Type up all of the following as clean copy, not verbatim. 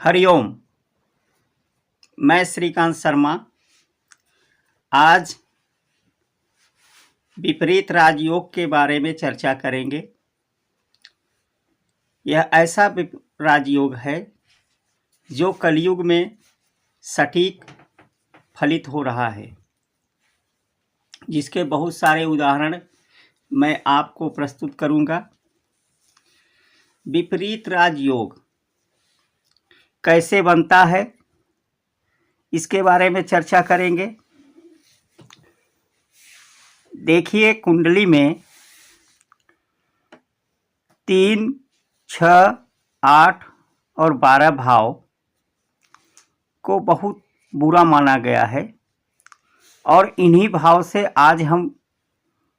हरिओम। मैं श्रीकांत शर्मा आज विपरीत राजयोग के बारे में चर्चा करेंगे। यह ऐसा राजयोग है जो कलयुग में सटीक फलित हो रहा है, जिसके बहुत सारे उदाहरण मैं आपको प्रस्तुत करूंगा। विपरीत राजयोग कैसे बनता है, इसके बारे में चर्चा करेंगे। देखिए, कुंडली में 3, 6, 8 और 12 भाव को बहुत बुरा माना गया है और इन्हीं भाव से आज हम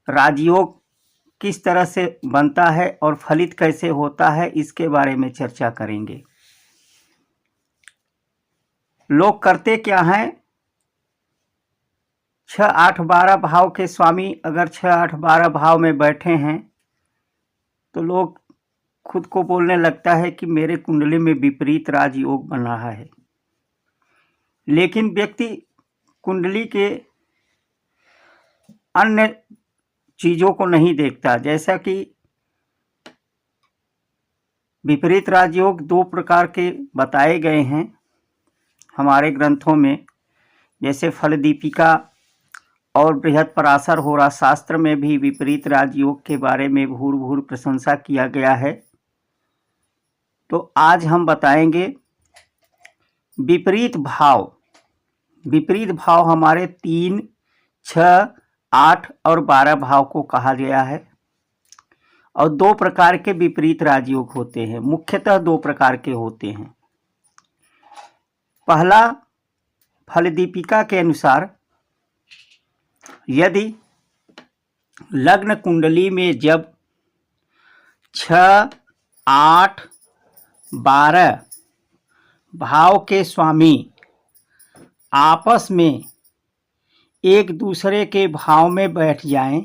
राजयोग किस तरह से बनता है और फलित कैसे होता है, इसके बारे में चर्चा करेंगे। लोग करते क्या हैं, 6, 8, 12 भाव के स्वामी अगर 6, 8, 12 भाव में बैठे हैं तो लोग खुद को बोलने लगता है कि मेरे कुंडली में विपरीत राजयोग बन रहा है। लेकिन व्यक्ति कुंडली के अन्य चीज़ों को नहीं देखता। जैसा कि विपरीत राजयोग 2 प्रकार के बताए गए हैं हमारे ग्रंथों में, जैसे फलदीपिका और बृहत्पराशर होरा शास्त्र में भी विपरीत राजयोग के बारे में भूर प्रशंसा किया गया है। तो आज हम बताएंगे विपरीत भाव। विपरीत भाव हमारे 3, 6, 8 और 12 भाव को कहा गया है और 2 प्रकार के विपरीत राजयोग होते हैं। मुख्यतः 2 प्रकार के होते हैं। पहला, फलदीपिका के अनुसार यदि लग्न कुंडली में जब 6, 8, 12 भाव के स्वामी आपस में एक दूसरे के भाव में बैठ जाएं,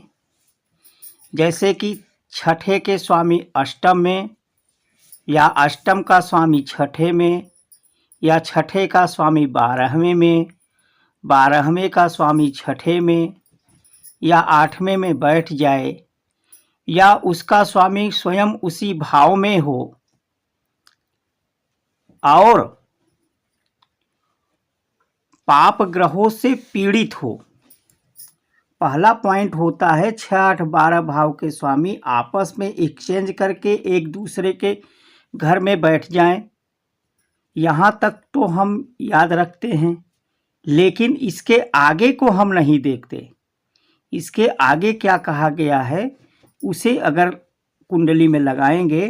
जैसे कि छठे के स्वामी अष्टम में या अष्टम का स्वामी छठे में या छठे का स्वामी 12वें में, 12वें का स्वामी छठे में या 8वें में बैठ जाए, या उसका स्वामी स्वयं उसी भाव में हो और पाप ग्रहों से पीड़ित हो। पहला पॉइंट होता है 6, 8, 12 भाव के स्वामी आपस में एक्सचेंज करके एक दूसरे के घर में बैठ जाएं। यहाँ तक तो हम याद रखते हैं, लेकिन इसके आगे को हम नहीं देखते। इसके आगे क्या कहा गया है, उसे अगर कुंडली में लगाएंगे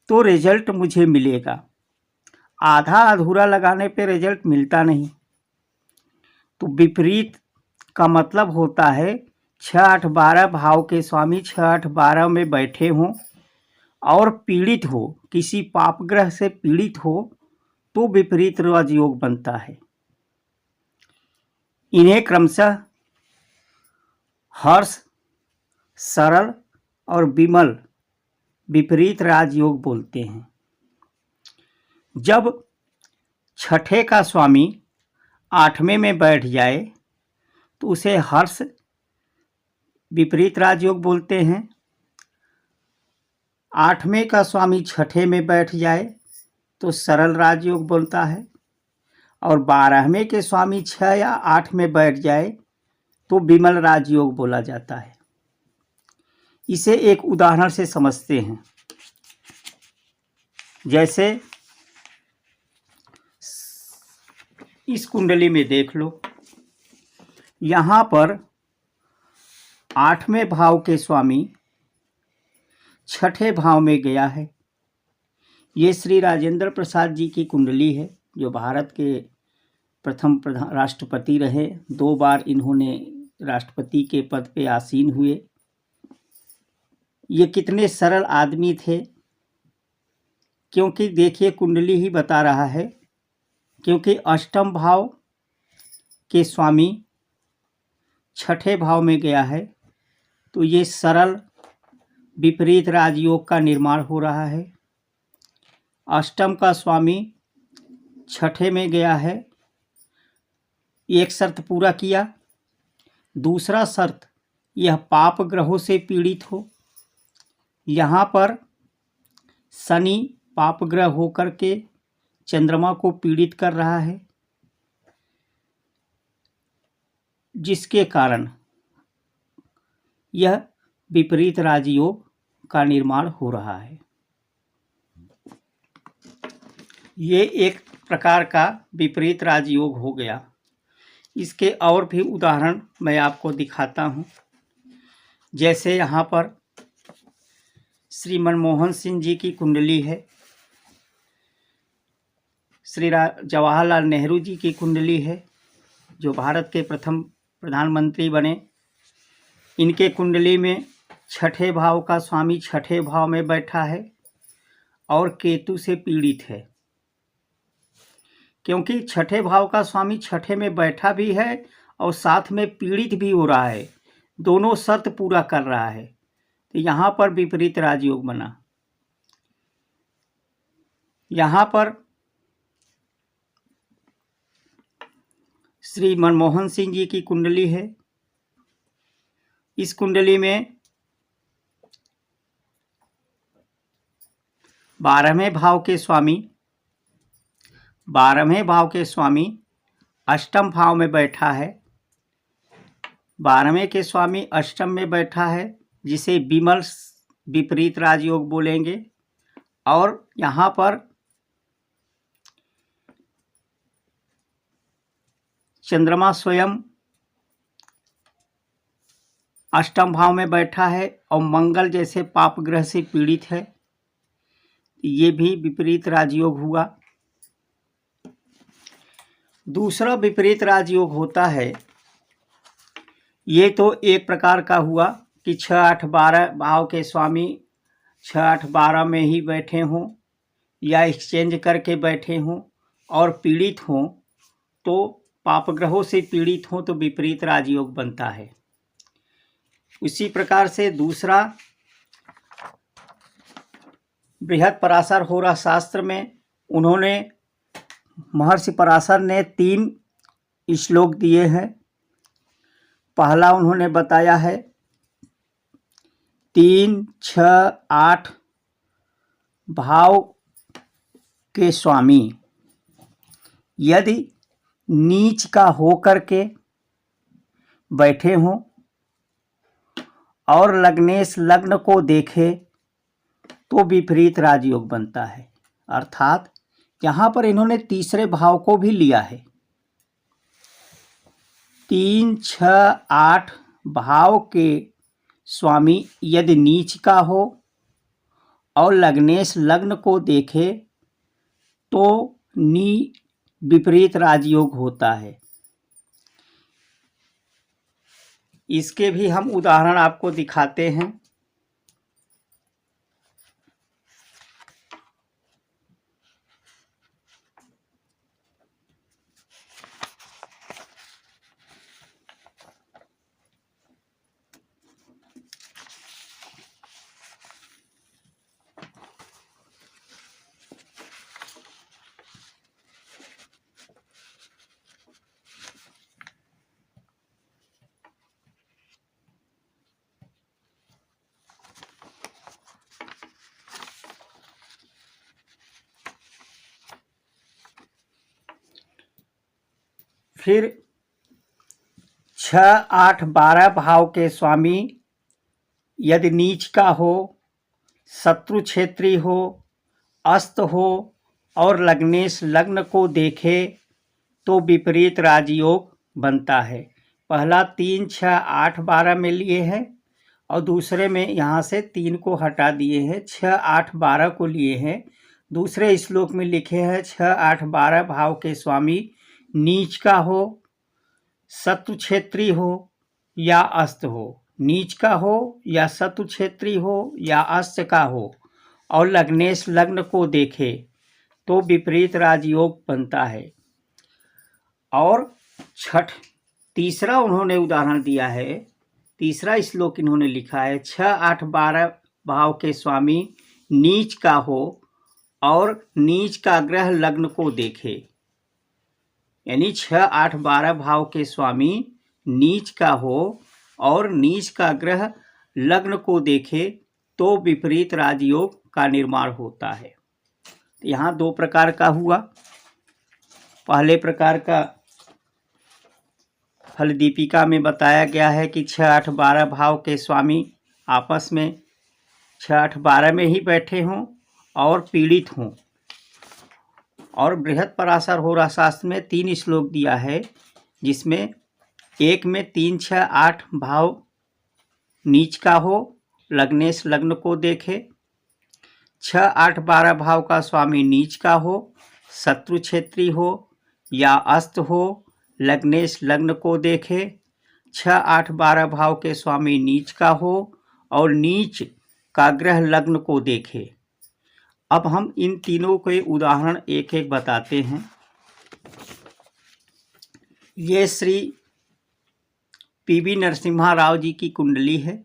तो रिजल्ट मुझे मिलेगा। आधा अधूरा लगाने पे रिजल्ट मिलता नहीं। तो विपरीत का मतलब होता है 6, 8, 12 भाव के स्वामी 6, 8, 12 में बैठे हों और पीड़ित हो, किसी पाप ग्रह से पीड़ित हो, तो विपरीत राजयोग बनता है। इन्हें क्रमशः हर्ष, सरल और विमल विपरीत राजयोग बोलते हैं। जब छठे का स्वामी 8वें में बैठ जाए तो उसे हर्ष विपरीत राजयोग बोलते हैं। 8वें का स्वामी छठे में बैठ जाए तो सरल राजयोग बोलता है और 12वें के स्वामी 6 या 8 में बैठ जाए तो विमल राजयोग बोला जाता है। इसे एक उदाहरण से समझते हैं। जैसे इस कुंडली में देख लो, यहाँ पर 8वें भाव के स्वामी छठे भाव में गया है। ये श्री राजेंद्र प्रसाद जी की कुंडली है, जो भारत के प्रथम राष्ट्रपति रहे। 2 बार इन्होंने राष्ट्रपति के पद पे आसीन हुए। ये कितने सरल आदमी थे, क्योंकि देखिए कुंडली ही बता रहा है, क्योंकि अष्टम भाव के स्वामी छठे भाव में गया है, तो ये सरल विपरीत राजयोग का निर्माण हो रहा है। अष्टम का स्वामी छठे में गया है, एक शर्त पूरा किया। दूसरा शर्त, यह पाप ग्रहों से पीड़ित हो। यहाँ पर शनि पाप ग्रह होकर के चंद्रमा को पीड़ित कर रहा है, जिसके कारण यह विपरीत राजयोग का निर्माण हो रहा है। ये एक प्रकार का विपरीत राजयोग हो गया। इसके और भी उदाहरण मैं आपको दिखाता हूँ। जैसे यहाँ पर श्री मनमोहन सिंह जी की कुंडली है, श्री जवाहरलाल नेहरू जी की कुंडली है, जो भारत के प्रथम प्रधानमंत्री बने। इनके कुंडली में छठे भाव का स्वामी छठे भाव में बैठा है और केतु से पीड़ित है। क्योंकि छठे भाव का स्वामी छठे में बैठा भी है और साथ में पीड़ित भी हो रहा है, दोनों शर्त पूरा कर रहा है, तो यहाँ पर विपरीत राजयोग बना। यहाँ पर श्री मनमोहन सिंह जी की कुंडली है। इस कुंडली में 12वें भाव के स्वामी अष्टम भाव में बैठा है। 12वें के स्वामी अष्टम में बैठा है, जिसे विमल विपरीत राजयोग बोलेंगे। और यहाँ पर चंद्रमा स्वयं अष्टम भाव में बैठा है और मंगल जैसे पाप ग्रह से पीड़ित है, ये भी विपरीत राजयोग हुआ। दूसरा विपरीत राजयोग होता है, ये तो एक प्रकार का हुआ कि 6, 8, 12 भाव के स्वामी 6, 8, 12 में ही बैठे हों या एक्सचेंज करके बैठे हों और पीड़ित हों, तो पाप ग्रहों से पीड़ित हों तो विपरीत राजयोग बनता है। उसी प्रकार से दूसरा, बृहद पराशर होरा शास्त्र में उन्होंने, महर्षि पराशर ने 3 श्लोक दिए हैं। पहला उन्होंने बताया है 3, 6, 8 भाव के स्वामी यदि नीच का हो करके बैठे हों और लग्नेश लग्न को देखे तो विपरीत राजयोग बनता है। अर्थात यहाँ पर इन्होंने तीसरे भाव को भी लिया है। 3, 6, 8 भाव के स्वामी यदि नीच का हो और लग्नेश लग्न को देखे तो विपरीत राजयोग होता है। इसके भी हम उदाहरण आपको दिखाते हैं। फिर 6, 8, 12 भाव के स्वामी यदि नीच का हो, शत्रु क्षेत्री हो, अस्त हो और लग्नेश लग्न को देखे तो विपरीत राजयोग बनता है। पहला 3, 6, 8, 12 में लिए हैं और दूसरे में यहाँ से 3 को हटा दिए हैं, 6, 8, 12 को लिए हैं। दूसरे श्लोक में लिखे हैं 6, 8, 12 भाव के स्वामी नीच का हो, शत्रु क्षेत्री हो या अस्त हो। नीच का हो या शत्रु क्षेत्री हो या अस्त का हो और लग्नेश लग्न को देखे तो विपरीत राजयोग बनता है। और तीसरा उन्होंने उदाहरण दिया है, तीसरा श्लोक इन्होंने लिखा है 6, 8, 12 भाव के स्वामी नीच का हो और नीच का ग्रह लग्न को देखे यानी 6, 8, 12 भाव के स्वामी नीच का हो और नीच का ग्रह लग्न को देखे तो विपरीत राजयोग का निर्माण होता है। यहाँ 2 प्रकार का हुआ। पहले प्रकार का फल दीपिका में बताया गया है कि 6, 8, 12 भाव के स्वामी आपस में 6, 8, 12 में ही बैठे हों और पीड़ित हों। और बृहद पराशर होरा शास्त्र में 3 श्लोक दिया है, जिसमें एक में 3, 6, 8 भाव नीच का हो, लग्नेश लग्न को देखे। 6, 8, 12 भाव का स्वामी नीच का हो, शत्रु क्षेत्री हो या अस्त हो, लग्नेश लग्न को देखे। 6, 8, 12 भाव के स्वामी नीच का हो और नीच का ग्रह लग्न को देखे। अब हम इन तीनों के उदाहरण एक एक बताते हैं। ये श्री पीवी नरसिम्हा राव जी की कुंडली है।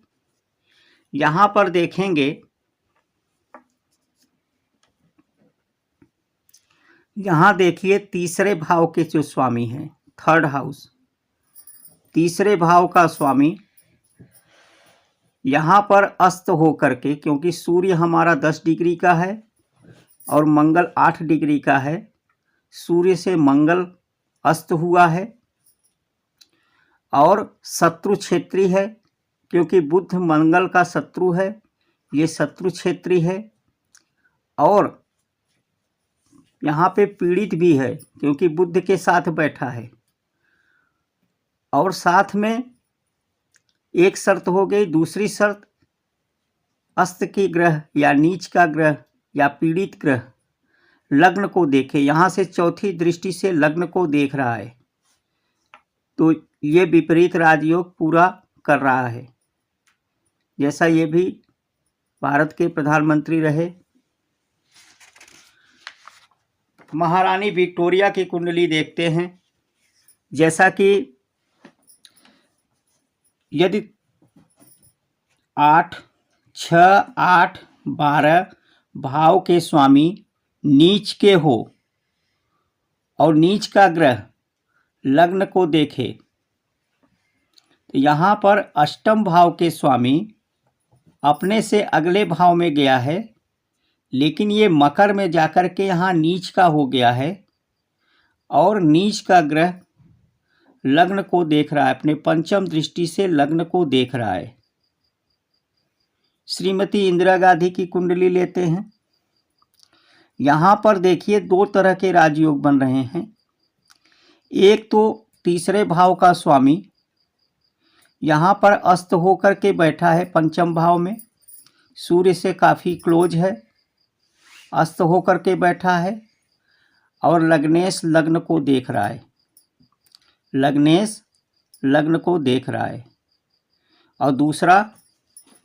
यहाँ पर देखेंगे, यहाँ देखिए तीसरे भाव के जो स्वामी हैं, 3rd हाउस, तीसरे भाव का स्वामी यहाँ पर अस्त हो करके, क्योंकि सूर्य हमारा 10 डिग्री का है और मंगल 8 डिग्री का है, सूर्य से मंगल अस्त हुआ है और शत्रु क्षेत्री है, क्योंकि बुध मंगल का शत्रु है, ये शत्रु क्षेत्री है। और यहाँ पे पीड़ित भी है, क्योंकि बुध के साथ बैठा है। और साथ में एक शर्त हो गई, दूसरी शर्त अस्त की ग्रह या नीच का ग्रह या पीड़ित ग्रह लग्न को देखे। यहाँ से चौथी दृष्टि से लग्न को देख रहा है, तो ये विपरीत राजयोग पूरा कर रहा है। जैसा ये भी भारत के प्रधानमंत्री रहे। महारानी विक्टोरिया की कुंडली देखते हैं। जैसा कि यदि 8, 6, 8, 12 भाव के स्वामी नीच के हो और नीच का ग्रह लग्न को देखे, तो यहाँ पर अष्टम भाव के स्वामी अपने से अगले भाव में गया है, लेकिन ये मकर में जाकर के यहाँ नीच का हो गया है और नीच का ग्रह लग्न को देख रहा है, अपने पंचम दृष्टि से लग्न को देख रहा है। श्रीमती इंदिरा गांधी की कुंडली लेते हैं। यहाँ पर देखिए 2 तरह के राजयोग बन रहे हैं। एक तो तीसरे भाव का स्वामी यहाँ पर अस्त होकर के बैठा है पंचम भाव में, सूर्य से काफ़ी क्लोज है, अस्त होकर के बैठा है और लग्नेश लग्न को देख रहा है, लग्नेश लग्न को देख रहा है। और दूसरा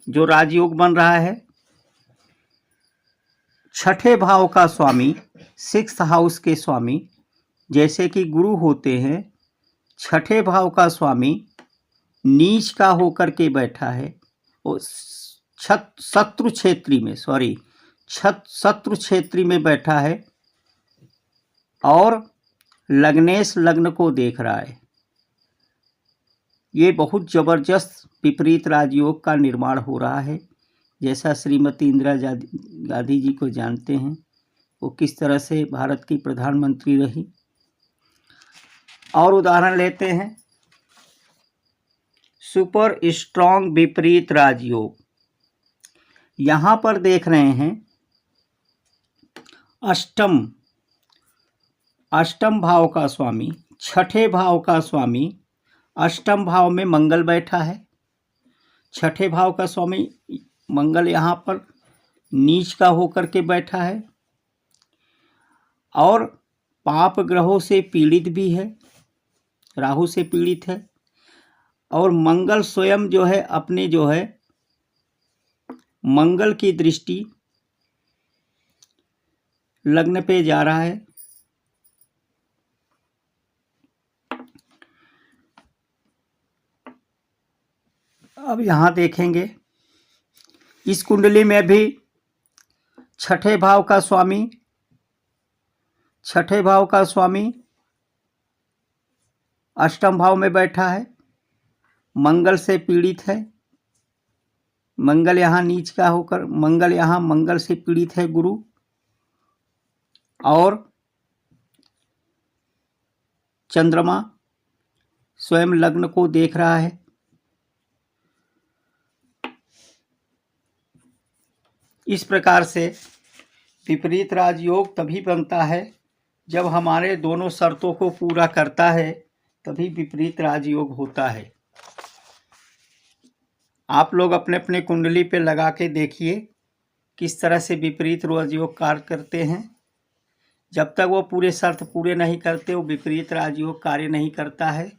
जो राजयोग बन रहा है, 6ठे भाव का स्वामी 6th हाउस के स्वामी, जैसे कि गुरु होते हैं, 6ठे भाव का स्वामी नीच का होकर के बैठा है और शत्रु क्षेत्री में शत्रु क्षेत्री में बैठा है और लग्नेश लग्न को देख रहा है। ये बहुत ज़बरदस्त विपरीत राजयोग का निर्माण हो रहा है। जैसा श्रीमती इंदिरा गांधी जी को जानते हैं, वो किस तरह से भारत की प्रधानमंत्री रही। और उदाहरण लेते हैं, सुपर स्ट्रॉन्ग विपरीत राजयोग। यहाँ पर देख रहे हैं अष्टम भाव का स्वामी, 6ठे भाव का स्वामी, अष्टम भाव में मंगल बैठा है। 6ठे भाव का स्वामी मंगल यहाँ पर नीच का होकर के बैठा है और पाप ग्रहों से पीड़ित भी है, राहु से पीड़ित है। और मंगल स्वयं जो है अपने जो है मंगल की दृष्टि लग्न पे जा रहा है। अब यहाँ देखेंगे इस कुंडली में भी 6ठे भाव का स्वामी अष्टम भाव में बैठा है, मंगल से पीड़ित है। मंगल यहाँ नीच का होकर मंगल से पीड़ित है गुरु। और चंद्रमा स्वयं लग्न को देख रहा है। इस प्रकार से विपरीत राजयोग तभी बनता है जब हमारे दोनों शर्तों को पूरा करता है, तभी विपरीत राजयोग होता है। आप लोग अपने अपने कुंडली पे लगा के देखिए किस तरह से विपरीत राजयोग कार्य करते हैं। जब तक वो पूरे शर्त पूरे नहीं करते, वो विपरीत राजयोग कार्य नहीं करता है।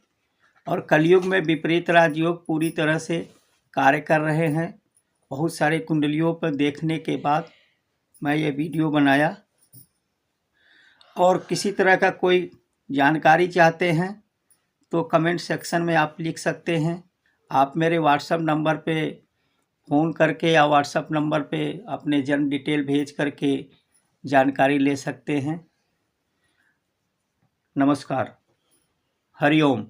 और कलयुग में विपरीत राजयोग पूरी तरह से कार्य कर रहे हैं। बहुत सारे कुंडलियों पर देखने के बाद मैं ये वीडियो बनाया। और किसी तरह का कोई जानकारी चाहते हैं तो कमेंट सेक्शन में आप लिख सकते हैं। आप मेरे व्हाट्सएप नंबर पे फ़ोन करके या व्हाट्सएप नंबर पे अपने जन्म डिटेल भेज करके जानकारी ले सकते हैं। नमस्कार। हरिओम।